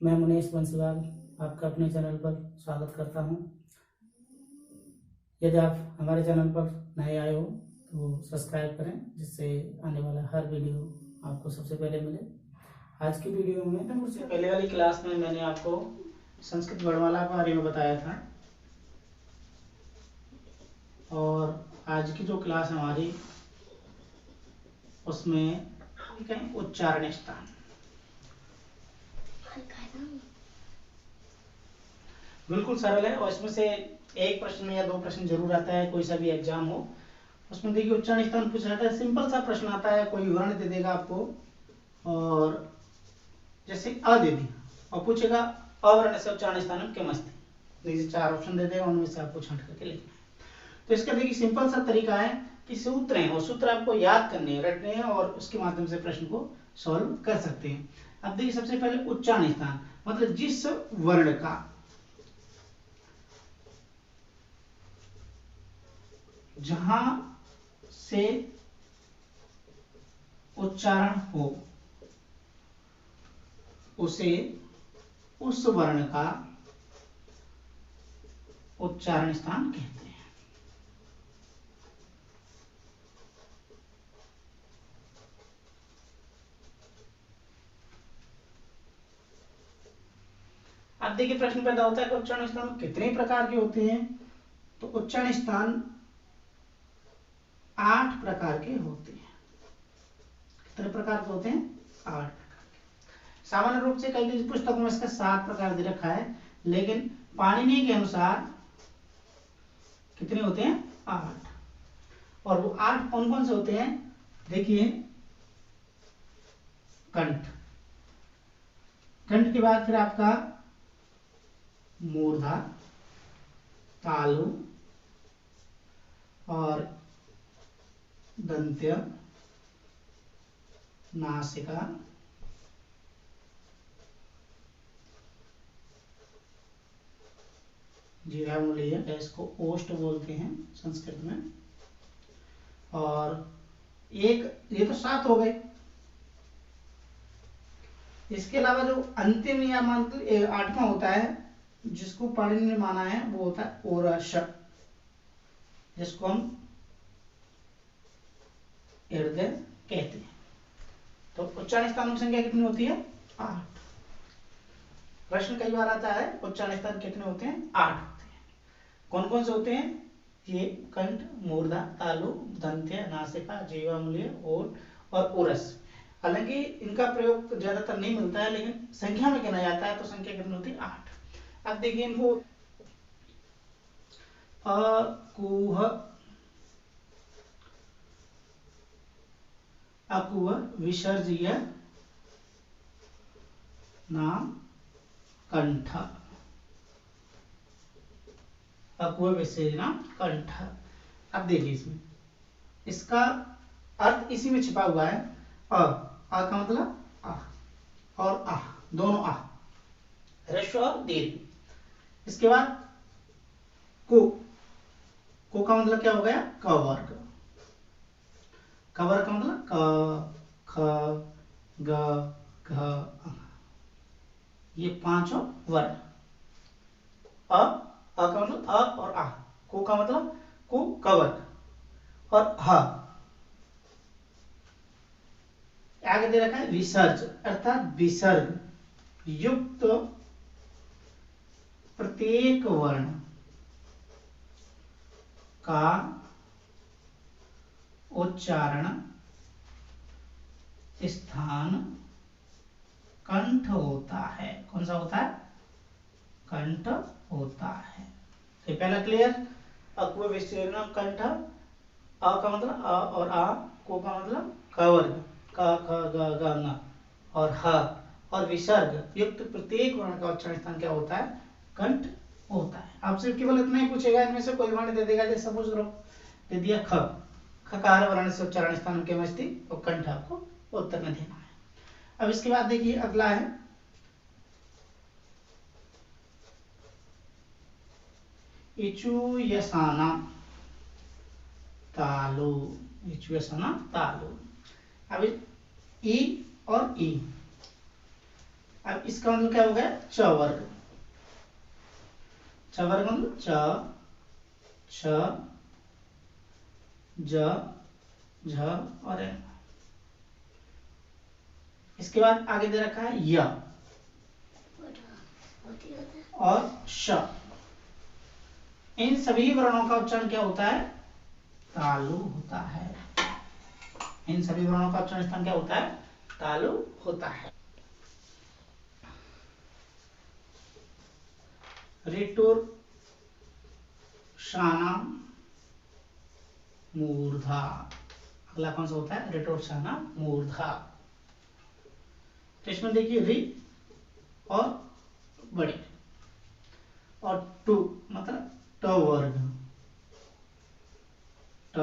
मैं मुनीश बंसीवाल आपका अपने चैनल पर स्वागत करता हूं। यदि आप हमारे चैनल पर नए आए हो तो सब्सक्राइब करें, जिससे आने वाला हर वीडियो आपको सबसे पहले मिले। आज की वीडियो में उससे पहले वाली क्लास में मैंने आपको संस्कृत वर्णमाला के बारे में बताया था, और आज की जो क्लास है हमारी उसमें कहें उच्चारण स्थान। बिल्कुल सरल है, और इसमें से एक प्रश्न या दो प्रश्न जरूर आता है, कोई सा भी एग्जाम हो उसमें। देखिए उच्चारण स्थान पूछा जाता है, सिंपल सा प्रश्न आता है, कोई वर्ण दे देगा आपको और जैसे अ दे दिया और पूछेगा अवर्ण से उच्चारण स्थान किम अस्ति, जैसे चार ऑप्शन दे देगा, उनमें से आपको छांट करके लिखना है। तो इसका देखिए सिंपल सा तरीका है कि सूत्र हैं और सूत्र आपको याद करने हैं, रटने हैं, और उसके माध्यम से प्रश्न को सॉल्व कर सकते हैं। अब देखिए सबसे पहले उच्चारण स्थान मतलब जिस वर्ण का जहां से उच्चारण हो उसे उस वर्ण का उच्चारण स्थान कहते हैं। अब देखिए प्रश्न पैदा होता है कि उच्चारण स्थान कितने प्रकार के होते हैं। तो उच्चारण स्थान 8 प्रकार के होते हैं। कितने प्रकार के होते हैं? 8 प्रकार के। सामान्य रूप से कई पुस्तकों में इसका 7 प्रकार दे रखा है, लेकिन पाणिनि के अनुसार कितने होते हैं? 8। और वो 8 कौन कौन से होते हैं? देखिए कंठ, कंठ के बाद फिर आपका मूर्धा, तालु और दंत्य, नासिका, जीवा मूल्य, इसको ओष्ठ बोलते हैं संस्कृत में। और एक ये तो 7 हो गए। इसके अलावा जो अंतिम या मंत्र 8वां होता है, जिसको पाणिनि ने माना है, वो होता है ओरस, जिसको हम हृदय कहते हैं। तो उच्चारण स्थानों की संख्या कितनी होती है? 8। प्रश्न कई बार आता है उच्चारण स्थान कितने होते हैं? 8 होते हैं। कौन कौन से होते हैं? ये कंठ, मूर्धा, तालु, दंत्य, नासिका, जीवा मूल्य, ओठ और उरस। हालांकि इनका प्रयोग ज्यादातर नहीं मिलता है, लेकिन संख्या में गिना जाता है, तो संख्या कितनी होती है? 8। अब देखिए इनको अकुह, अकुह विसर्ज्य नाम कंठ, अकुह विसर्ज्य नाम कंठ। अब देखिए इसमें इसका अर्थ इसी में छिपा हुआ है। अ का मतलब आ, और आ दोनों आ, ह्रस्व और दीर्घ। इसके बाद को का मतलब क्या हो गया? क वर्ग। क वर्ग का मतलब क, ख, ग, घ, ये 5 वर्ण। अ का मतलब अ और आ, को का मतलब को, क वर्ग, और ह आगे दे रखा है विसर्ज, अर्थात विसर्ग युक्त प्रत्येक वर्ण का उच्चारण स्थान कंठ होता है। कौन सा होता है? कंठ होता है। तो पहला क्लियर, अकुह विसर्जन कंठ। अ का मतलब अ और आ, को का मतलब क वर्ग, क ख ग घ ङ, और ह और विसर्ग युक्त प्रत्येक वर्ण का उच्चारण स्थान क्या होता है? कंठ होता है। आपसे केवल इतना ही पूछेगा, इनमें से कोई वर्ण दे देगा, जैसे सपोज करो दे दिया ख, खकार वर्ण से उच्चारण स्थान किम अस्ति, और कंठ आपको उत्तर में देना है। अब इसके बाद देखिए अगला है इचुयसाना तालु, इचुयसाना तालु। अब ई और ई, अब इसका मतलब क्या हो गया, च वर्ग। च वर्ग मतलब च, छ, ज, झ और एन। इसके बाद आगे दे रखा है य और श। इन सभी वर्णों का उच्चारण क्या होता है, तालु होता है। इन सभी वर्णों का उच्चारण स्थान क्या होता है, तालु होता है। रिटुर शाना मूर्धा। अगला कौन सा होता है, रिटुर शाना मूर्धा। तो इसमें देखिए रि और बड़े और टू मतलब ट वर्ग, ट,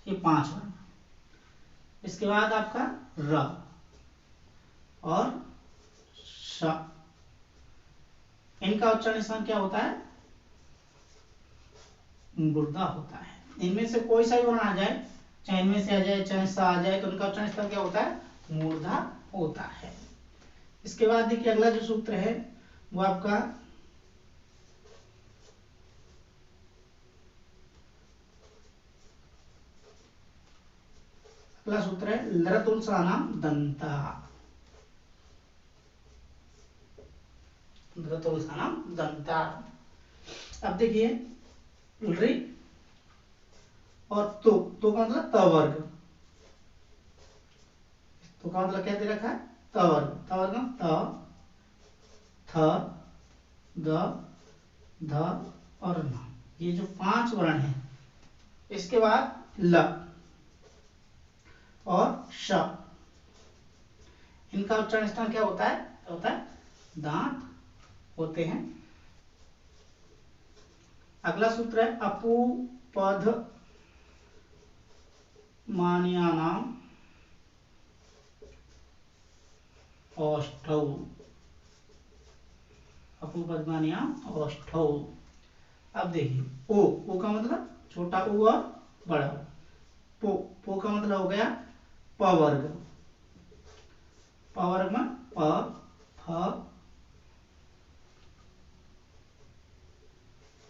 ये 5 वर्ण। इसके बाद आपका र और श। इनका उच्चारण स्थान क्या होता है, मूर्धा होता है। इनमें से कोई सा भी वर्ण आ जाए, चाहे इनमें से आ जाए चाहे सा आ जाए, तो उनका उच्चारण स्थान क्या होता है, मूर्धा होता है। इसके बाद देखिए अगला जो सूत्र है वो आपका अगला सूत्र है लरतुलसानाम दंता। लरतुलसानाम दंता। अब देखिए रि और तो का मतलब त वर्ग, तो का मतलब क्या दे रखा है, त वर्ग। त वर्ग त, थ, द, ध और न, ये जो 5 वर्ण हैं। इसके बाद ल और श। इनका उच्चारण स्थान क्या होता है, होता है दांत होते हैं। अगला सूत्र है अपुपद मान्यानाम औष्ठौ। अपुपदमान्याम औष्ठौ। अब देखिए ओ का मतलब छोटा ऊ और बड़ा ऊ। पो का मतलब हो गया प वर्ग। प वर्ग में प, फ,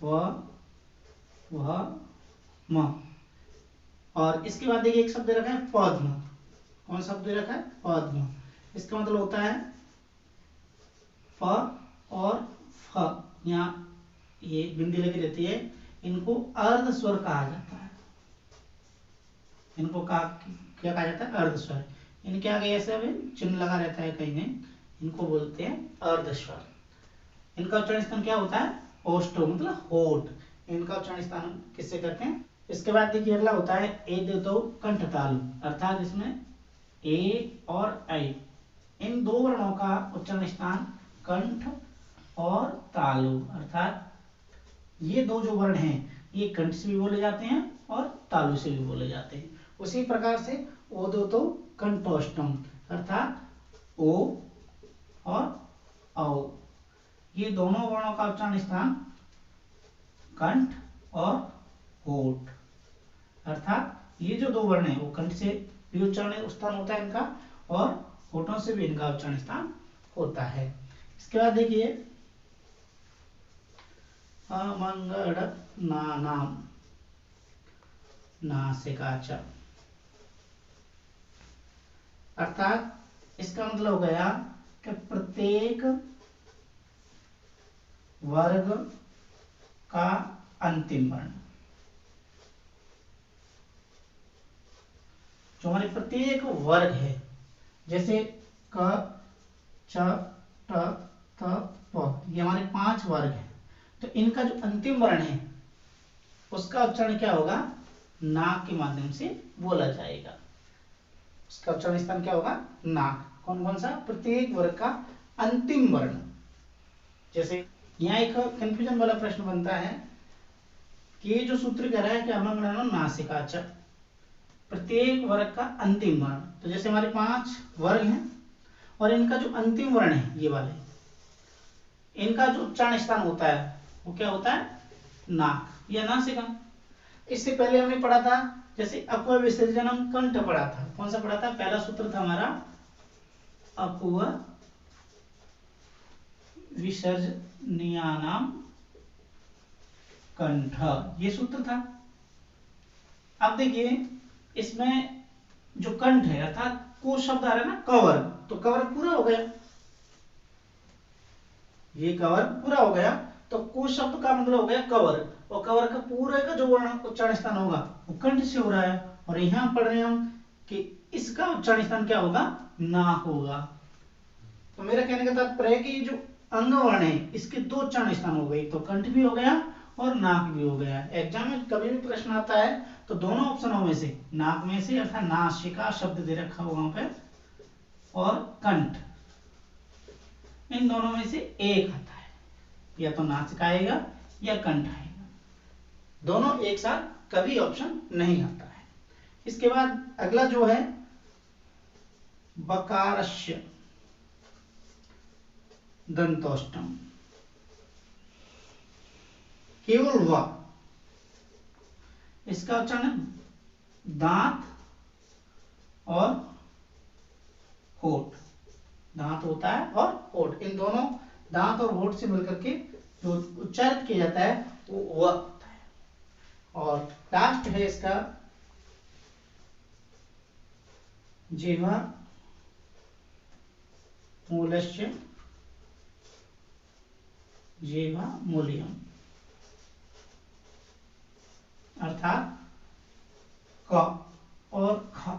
व, म। और इसके बाद देखिए एक शब्द रखा है पद्म। कौन सा शब्द रखा है, पद्म। इसका मतलब होता है फ और फ, यहाँ ये बिंदी लगी रहती है, इनको अर्ध स्वर कहा जाता है। इनको क्या कहा जाता है, अर्ध स्वर। इनके आगे ऐसे अभी चिन्ह लगा रहता है कहीं नहीं, इनको बोलते हैं अर्ध स्वर। इनका उच्चारण स्थान क्या होता है, ओष्ठो मतलब होठ। इनका उच्चारण स्थान किससे करते हैं। इसके बाद देखिए अगला होता है ए दे दो कंठ तालु, अर्थात इसमें ए और ऐ इन 2 वर्णों का उच्चारण स्थान कंठ और तालु, अर्थात ये 2 जो वर्ण हैं ये कंठ से भी बोले जाते हैं और तालु से भी बोले जाते हैं। उसी प्रकार से ओ दो तो कंठोष्टम, अर्थात ओ और औ, ये दोनों वर्णों का उच्चारण स्थान कंठ और होठ, अर्थात ये जो 2 वर्ण है वो कंठ से भी उच्चारण स्थान होता है इनका और होठों से भी इनका उच्चारण स्थान होता है। इसके बाद देखिए अमंगल नानाम नासिकाच, अर्थात इसका मतलब हो गया कि प्रत्येक वर्ग का अंतिम वर्ण, जो हमारे प्रत्येक वर्ग है, जैसे क, च, ट, त, प, ये हमारे 5 वर्ग हैं, तो इनका जो अंतिम वर्ण है उसका उच्चारण क्या होगा, नाक के माध्यम से बोला जाएगा। उसका उच्चारण स्थान क्या होगा, नाक। कौन कौन सा, प्रत्येक वर्ग का अंतिम वर्ण। जैसे यहाँ एक कंफ्यूजन वाला प्रश्न बनता है कि ये जो सूत्र कह रहा है कि अमंगल नासिकाच, प्रत्येक वर्ग का अंतिम वर्ण, तो जैसे हमारे 5 वर्ग हैं और इनका जो अंतिम वर्ण है ये वाले, इनका जो उच्चारण स्थान होता है वो क्या होता है, नाक या नासिका। इससे पहले हमने पढ़ा था जैसे अपव्यय विसर्जनम कंठ पढ़ा था, कौन सा पढ़ा था? पहला सूत्र था हमारा अपव्यय विसर्जनीयानाम कंठ, ये सूत्र था। अब देखिए इसमें जो कंठ है अर्थात को शब्द आ रहा है ना कवर, तो कवर पूरा हो गया, ये कवर पूरा हो गया, तो को शब्द का मतलब हो गया कवर, और कवर का पूरे का जो वर्ण उच्चारण स्थान होगा वो कंठ से हो रहा है, और यहां पढ़ रहे हैं हम कि इसका उच्चारण स्थान क्या होगा? नाक होगा। तो मेरा कहने का तात्पर्य है कि जो अंग वर्ण है इसके दो उच्चारण स्थान हो गए, तो कंठ भी हो गया और नाक भी हो गया। एग्जाम में कभी भी प्रश्न आता है तो दोनों ऑप्शनों में से, नाक में से अर्थात नासिका शब्द दे रखा होगा वहां पे, और कंठ, इन दोनों में से एक आता है, या तो नासिका आएगा या कंठ आएगा, दोनों एक साथ कभी ऑप्शन नहीं आता है। इसके बाद अगला जो है बकारस्य दंतोष्टम, केवल व, इसका उच्चारण दांत और होठ, दांत होता है और होठ, इन दोनों दांत और होठ से मिलकर के जो उच्चारित किया जाता है वो व होता है। और लास्ट है इसका जिह्वा मूलस्य जिह्वा मूल्यम, अर्थात क और ख